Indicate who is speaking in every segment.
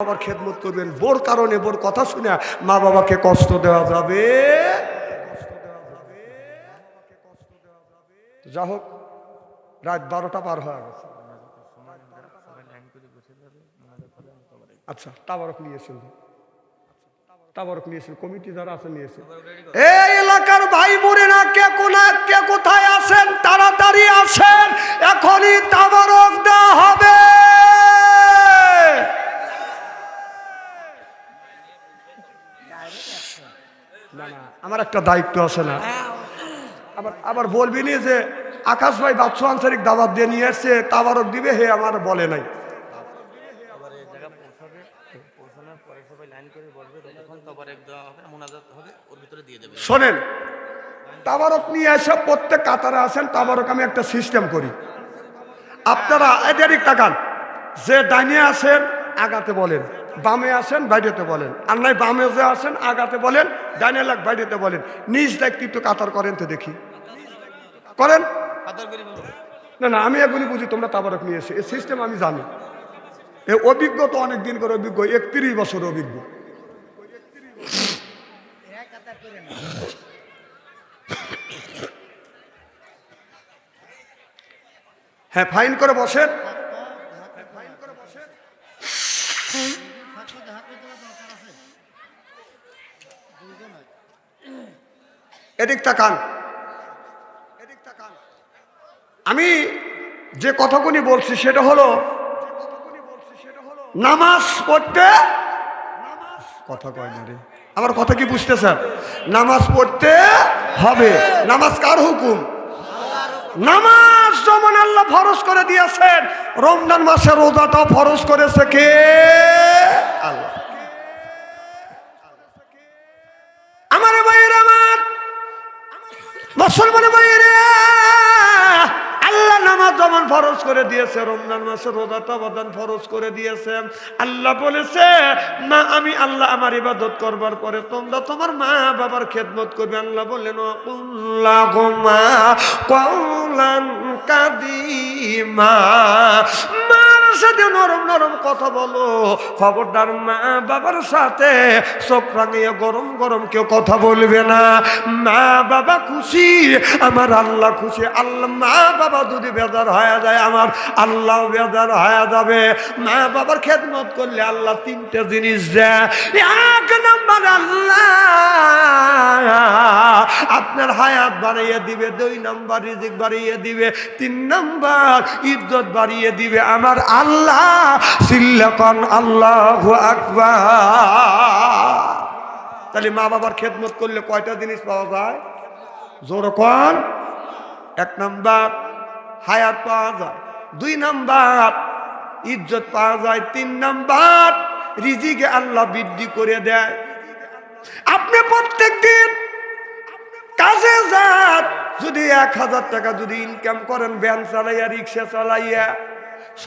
Speaker 1: বাবার খেদমত করবেন, বোর কারণে বোর কথা শুনে মা বাবাকে কষ্ট দেওয়া যাবে। যা হোক, রাত 12টা পার হয়ে গেছে। আচ্ছা, তাবারক নিয়েছিল, তাবারক নিয়েছিল, কমিটি যারা আছে নিয়েছে। এই এলাকার ভাই বোনেরা কে কোথায় আছেন তাড়াতাড়ি আসেন, এখনই তাবারক দেওয়া হবে। না না, আমার একটা দায়িত্ব আছে না, আবার বলবি নি যে আকাশ ভাই বাদশা আনসারিক দাওয়াত দিয়ে নিয়ে এসছে তাবারক দিবে, হে আমার বলে নাই। শোনেন, তাবারক নিয়ে এসে প্রত্যেক কাতারে আছেন, তাবারক আমি একটা সিস্টেম করি। আপনারা এদিক তাকান, যে ডাইনে আছেন আগাতে বলেন, বামে আসেন বাইরেতে বলেন, আর নাই বামে যে আসেন আগাতে বলেন, ডাইনে লাগ বাইরেতে বলেন। নিজ দায়িত্ব একটু কাতার করেন তো দেখি, করেন। না না, আমি এখনই বুঝি তোমরা তাবারক নিয়ে এসে, এই সিস্টেম আমি জানি। এ অভিজ্ঞ তো অনেক দিন করে অভিজ্ঞ, 31 বছর অভিজ্ঞ। হ্যাঁ, ফাইন করে বসেন। এদিক তাকান, আমি যে কথাগুলি বলছি সেটা হলো নামাজ পড়তে, কথা কয় না রে, আমার কথা কি বুঝতেছেন? নামাজ পড়তে হবে। নামাজ কার হুকুম? নামাজ যেমন আল্লাহ ফরজ করে দিয়েছেন, রমজান মাসে রোজাটা ফরজ করেছে কে? আল্লাহ। আমার ভাইয়ের, আমার মুসলমান ভাইয়েরা, আল্লাহ নামাজ যেমন ফরজ করে দিয়েছে, রমজান মাসে রোজাটা বদান ফরজ করে দিয়েছে। আল্লাহ বলেছে, না আমি আল্লাহ আমার ইবাদত করবার পরে তোমরা তোমার মা বাবার খেদমত করবে। আল্লাহ বললেন, কুল্লাহুমা কওলান কাদিমা, মার সাথে নরম নরম কথা বলো, খবরদার মা বাবার সাথে চোখ রাঙিয়ে গরম গরম কেউ কথা বলবে না। মা বাবা খুশি, আমার আল্লাহ খুশি। আল্লাহ, মা বাবা যদি বেজার হয়ে যায়, আমার আল্লাহ বেজার হয়ে যাবে। মা বাবার খেদমত করলে আল্লাহ 3টে জিনিস দেয়। 1 নম্বর, আল্লাহ আপনার হায়াত বাড়িয়ে দিবে। 2 নম্বর, রিজিক বাড়িয়ে দিবে। 3 নম্বর, ইজ্জত বাড়িয়ে দিবে। আমার আল্লাহ সিল্লাকান আল্লাহু আকবার। তাহলে মা বাবার খেদমত করলে কয়টা জিনিস পাওয়া যায়? জোরে কোন? 1 নম্বর, হায়াত পাওয়া যায়। 2 নম্বর, ইজ্জত পাওয়া যায়। 3 নম্বর, রিজিকে আল্লাহ বৃদ্ধি করে দেয়। আপনি প্রত্যেক দিন কাজে যান, যদি 1000 টাকা যদি ইনকাম করেন, ভ্যান চালাইয়া রিক্সা চালাইয়া,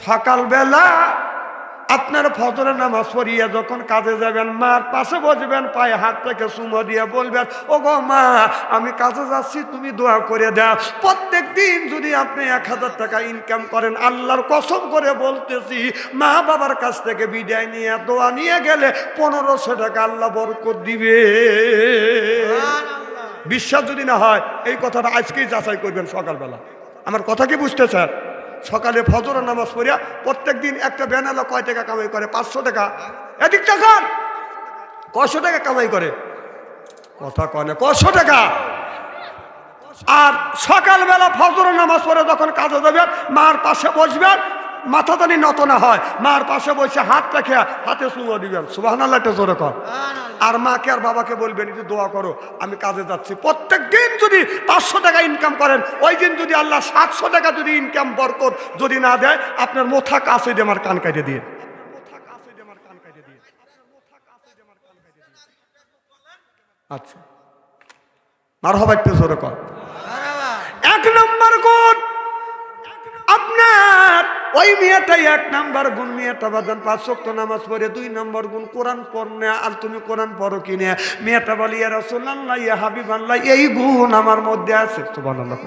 Speaker 1: সকালবেলা আপনার ফজরের নামাজ পড়িয়া যখন কাজে যাবেন, মার পাশে বসবেন, পায়ে হাত থেকে চুমো দিয়ে বলবেন, ও গো মা, আমি কাজে যাচ্ছি, তুমি দোয়া করে দাও। প্রত্যেক দিন যদি আপনি 1000 টাকা ইনকাম করেন, আল্লাহর কসম করে বলতেছি, মা বাবার কাছ থেকে বিদায় নিয়ে দোয়া নিয়ে গেলে 1500 টাকা আল্লাহ বরকত দিবে। বিশ্বাস যদি না হয়, এই কথাটা আজকেই যাচাই করবেন সকালবেলা। আমার কথা কি বুঝতেছেন? সকালে ফজরের নামাজ পড়িয়া প্রত্যেক দিন একটা ব্যানালা কয় টাকা কামাই করে? 500 টাকা। এদিক টাকান, কয়শো টাকা কামাই করে? কথা কয় না, 100 টাকা। আর সকালবেলা ফজরের নামাজ পড়ে যখন কাজে যাবেন, মার পাশে বসবেন, মাথা দানি নত না হয়, মার পাশে বসে হাত রেখে হাতে চুমো দিবেন। সুবহানাল্লাহ, একটা জোরে কর। আর মাকে আর বাবাকে বলবেন, একটু দোয়া করো, আমি কাজে যাচ্ছি। প্রত্যেক দিন যদি 500 টাকা ইনকাম করেন, ওই দিন যদি আল্লাহ 700 টাকা যদি ইনকাম বরকত যদি না দেয়, আপনার মোথা কাছে দিয়ে আমার কান কাটে দিয়ে। আচ্ছা, মারহাবা, একটু জোরে কর। 1 নম্বর গুণ আপনার ওই মেয়েটাই 1 নম্বর গুণ। মেয়েটা বাজান 5 ওয়াক্ত নামাজ পড়ে। 2 নম্বর গুণ, কোরআন পড়নে। আর তুমি কোরআন পড়ো কিনে? মেয়েটা বলি, ইয়া রাসূলুল্লাহ, ইয়া হাবিবাল্লাহ, এই গুণ আমার মধ্যে আছে। সুবহানাল্লাহ।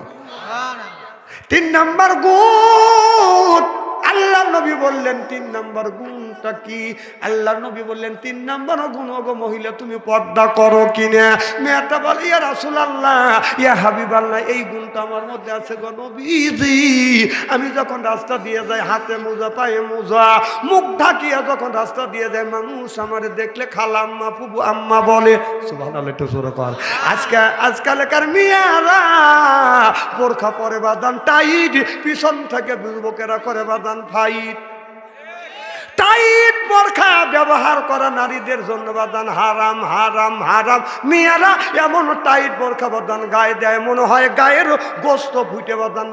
Speaker 1: 3 নম্বর গুণ, আল্লাহ আল্লাহ নবী বললেন 3 নাম্বার গুণটা কি? আল্লাহ নবী বললেন 3 নাম্বার গুণ, গো মহিলা তুমি পর্দা করো কিনা? মেয়েটা বলে ইয়া রাসূলুল্লাহ, ইয়া হাবিবাল্লাহ, এই গুণটা আমার মধ্যে আছে গো নবীজি। আমি যখন রাস্তা দিয়ে যাই হাতে মোজা পায়ে মোজা, মুখ ঢাকিয়া যখন রাস্তা দিয়ে যায় মানুষ আমারে দেখলে খালা আম্মা ফুবু আম্মা বলে। সুবহানাল্লাহ, একটু জোরে কর। আজকালকার মেয়েরা বোরখা পরে বাঁধান টাইট, পিছন থেকে যুবকেরা করে বাঁধান ফাইট। টাইট বোরখা ব্যবহার করা নারীদের জন্য বাঁধান হারাম হারাম হারাম। মেয়েরা এমন টাইট বোরখা বাঁধান গায়ে দেয় মনে হয় গায়ের গোস্ত ফুটে বাঁধান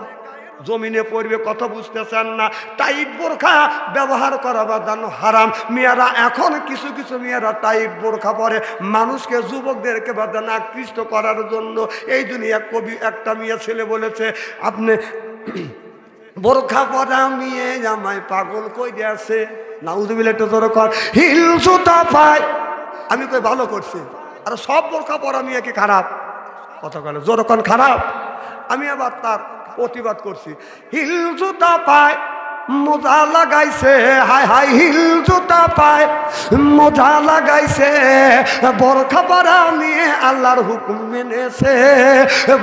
Speaker 1: জমিনে পড়বে। কথা বুঝতেছেন না? টাইট বোরখা ব্যবহার করা বাঁধান হারাম। মেয়েরা এখন কিছু কিছু মেয়েরা টাইট বোরখা পরে মানুষকে, যুবকদেরকে বাঁধান আকৃষ্ট করার জন্য। এই দুনিয়া কবি একটা মেয়ে ছেলে বলেছে, আপনি বোরখা পরা মেয়ে আমায় পাগল কই দিয়েছে। নাউজুবিল্লাহ, একটু জোরে কর। হিল জুতা পায়। আমি কই ভালো করছি। আর সব বোরখা পরা মেয়ে কি খারাপ? কথা বলে জোরে কর খারাপ। আমি আবার তার প্রতিবাদ করছি। হিল জুতা পায় মোজা লাগাইছে, হাই হাই হিল জুতা পায় মোজা লাগাইছে, বোরখা পরা মেয়ে আল্লাহর হুকুম মেনেছে,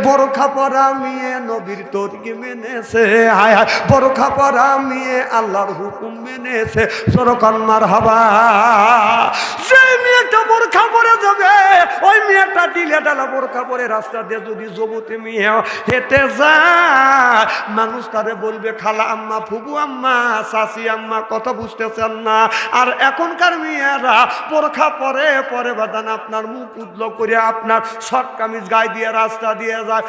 Speaker 1: বোরখা পরা মেয়ে নবীর তরিকে মেনেছে, হাই হাই বোরখা পরা মেয়ে আল্লাহর হুকুম মেনেছে। সরকার মারহাবা। সেই মেয়েটা বোরখা পরে যাবে, ওই মেয়েটা ঢিলে ঢালা বোরখা পরে রাস্তা দিয়ে যদি যুবতী মেয়ে হেঁটে যায়, মানুষ তারে বলবে খালা আম্মা ফুবু আম্মা চাচি আম্মা। কথা বুঝতেছেন না? আর এখনকার মেয়েরা বোরখা পরে পরে বাদান আপনার মুখ উদ্লো করে আপনার শর্ট কামিজ গায়ে দিয়ে রাস্তা দিয়ে যায়,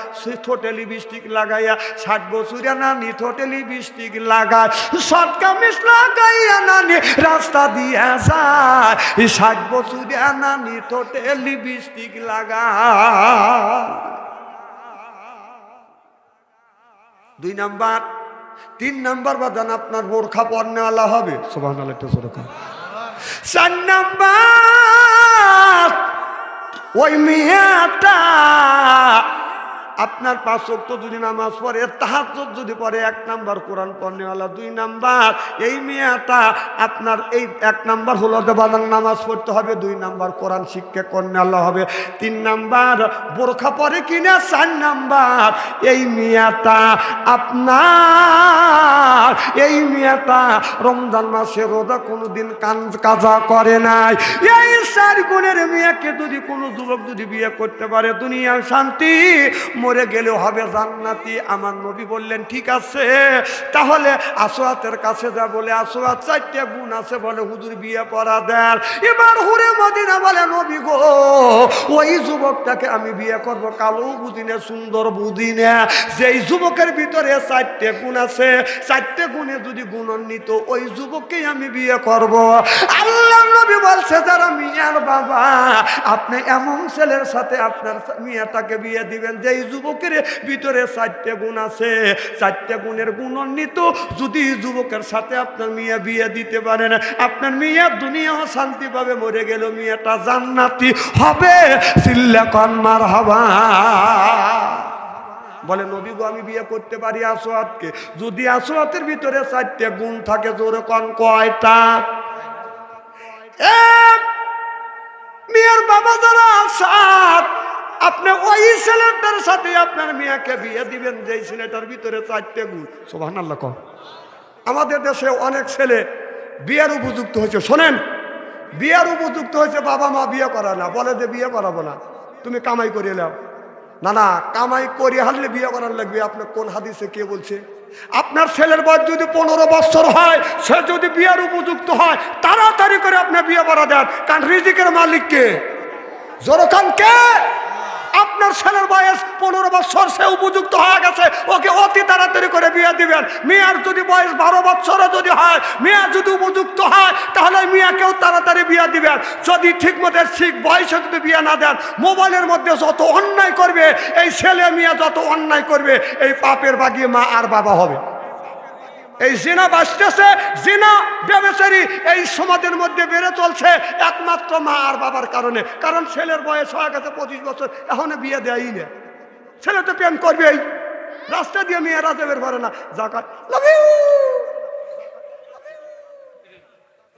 Speaker 1: ঠোঁটে লিপস্টিক লাগাইয়া। 60 বছরিয়া নানি ঠোঁটে লিপস্টিক লাগায়, শর্ট কামিজ লাগাইয়া নানি রাস্তা দিয়ে যায়, 60 বছরিয়া নানি ঠোঁটে লিপস্টিক লাগায়। 2 নাম্বার। 3 নাম্বার বাদান আপনার বোরখা পরনেওয়ালা হবে। সুবহানাল্লাহ, একটু জোরে কর। 4 নাম্বার ওই মেয়েটা আপনার 5 ওয়াক্ত যদি নামাজ পড়ে, তাহাজ্জুদ যদি পড়ে, 1 নাম্বার কোরআন পড়নেওয়ালা। 2 নাম্বার এই মেয়েটা আপনার এই 1 নাম্বার হলো বাদান নামাজ পড়তে হবে, 2 নাম্বার কোরআন শিক্ষা করনেওয়ালা হবে, 3 নাম্বার বোরখা পরে কিনা, 4 নাম্বার এই মেয়েটা আপনার এই মেয়েটা রমজান মাসে রোজা কোনোদিন কাজা করে নাই। এই 4 গুণের মেয়েকে যদি কোনো যুবক যদি বিয়ে করতে পারে দুনিয়ার শান্তি, মরে গেলেও হবে জান্নাতি। আমার নবী বললেন ঠিক আছে, তাহলে আসওয়াতের কাছে যা বলে আসওয়াত 4টা গুণ আছে, বলে হুজুর বিয়ে পড়া দেন। এবার হুরে মদিনা বলে নবী গো ওই যুবকটাকে আমি বিয়ে করব, কালো বুঝি না সুন্দর বুঝি না, যেই যুবকের ভিতরে 4টে গুণ আছে, 4টে গুণে যদি গুণান্বিত ওই যুবককেই আমি বিয়ে করব। আল্লাহ নবী বলছে যারা মিয়ার বাবা আপনি এমন ছেলের সাথে আপনার মিয়াটাকে বিয়ে দিবেন যেই যুবকের ভিতরে 4টে গুণ আছে, 4টে গুণের গুণান্বিত যদি যুবকের সাথে আপনার মিয়া বিয়ে দিতে পারেন, আপনার মিয়া দুনিয়াও শান্তি পাবে, মরে গেল মিয়াটা জান্নাতি হবে। চিল্লা কন মারহাবা। বলে নবী গো আমি বিয়ে করতে পারি আসওয়াতকে, যদি আসওয়াতের ভিতরে 4টে গুণ থাকে। জোরে কন কয়টা? মেয়ের বাবা যারা আসাদ, আপনি ওই ছেলেটার সাথে আপনার মেয়েকে বিয়ে দিবেন যেই ছেলেটার ভিতরে 4টে গুণ। সুবহানাল্লাহ কন। আমাদের দেশে অনেক ছেলে বিয়ের উপযুক্ত হয়েছে। শোনেন, বিয়ের উপযুক্ত হয়েছে, বাবা মা বিয়ে করা না, বলে যে বিয়ে করাবো না, তুমি কামাই করিয়ে নাও। না না, কামাই করিয়ে হারলে বিয়ে করার লাগবে। আপনার কোন হাদিসে কে বলছে? আপনার ছেলের বয়স যদি 15 বছর হয়, সে যদি বিয়ের উপযুক্ত হয়, তাড়াতাড়ি করে আপনি বিয়ে করা দেন, কারণ রিজিকের মালিক কে? জোরকান কে? আপনার ছেলের বয়স 15 বছর, সে উপযুক্ত হয়ে গেছে, ওকে অতি তাড়াতাড়ি করে বিয়ে দিবেন। মেয়ের যদি বয়স 12 বছরে যদি হয়, মেয়ে যদি উপযুক্ত হয়, তাহলে মেয়েকেও তাড়াতাড়ি বিয়ে দিবেন। যদি ঠিক মতো ঠিক বয়সে যদি বিয়ে না দেন, মোবাইলের মধ্যে যত অন্যায় করবে এই ছেলে মেয়ে, যত অন্যায় করবে এই পাপের বাগিয়ে মা আর বাবা হবে। এই জিনা বাঁচতেছে, জিনা ব্যভিচারী এই সমাজের মধ্যে বেড়ে চলছে একমাত্র মা আর বাবার কারণে। কারণ ছেলের বয়স হয়ে গেছে 25 বছর, এখনো বিয়ে দেয়ই না। ছেলে তো প্রেম করবেই, রাস্তা দিয়ে মেয়েরা বের করে না। জাকাত লাভ ইউ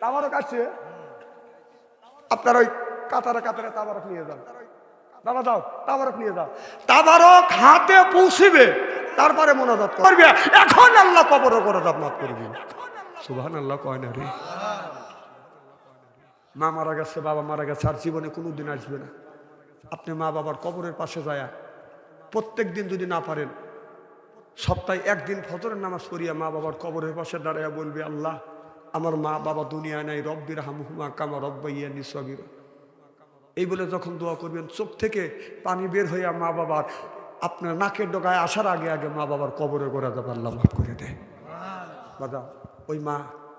Speaker 1: তাবারক আসছে, আপনার ওই কাতারে কাতারে তাবারক নিয়ে যান। বাবা যাও তাবারক নিয়ে যাও, তাবারক হাতে পৌঁছিবে, তারপরে মোনাজাত করবে। এখন আল্লাহ কবর করে দাপ মাফ করে দিবে। সুবহানাল্লাহ কয় না রে? মা মারা গেছে, বাবা মারা গেছে, আর জীবনে কোনোদিন আসবে না। আপনি মা বাবার কবরের পাশে যায় প্রত্যেক দিন যদি না পারেন, সপ্তাহে একদিন ফজরের নামাজ পড়িয়া মা বাবার কবরের পাশে দাঁড়াইয়া বলবে, আল্লাহ আমার মা বাবা দুনিয়ায় নাই, রব্বির হামহুমা কামা রব্বাইয়ানি সগীরা। এই বলে যখন দোয়া করবেন, চোখ থেকে পানি বের হইয়া মা বাবার আপনার নাকের ডগায় আসার আগে আগে মা বাবার কবরে গোড়া যাবে, আল্লাহ মাফ করে দেয়। দাদা ওই মা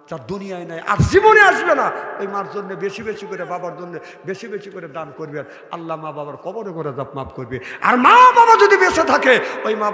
Speaker 1: যার দুনিয়ায় নাই, আর জীবনে আসবে না, ওই মার জন্য বেশি বেশি করে, বাবার জন্য বেশি বেশি করে দান করবেন, আল্লাহ মা বাবার কবরে গোড়া যাপ মাফ করবে। আর মা বাবা যদি বেঁচে থাকে, ওই মা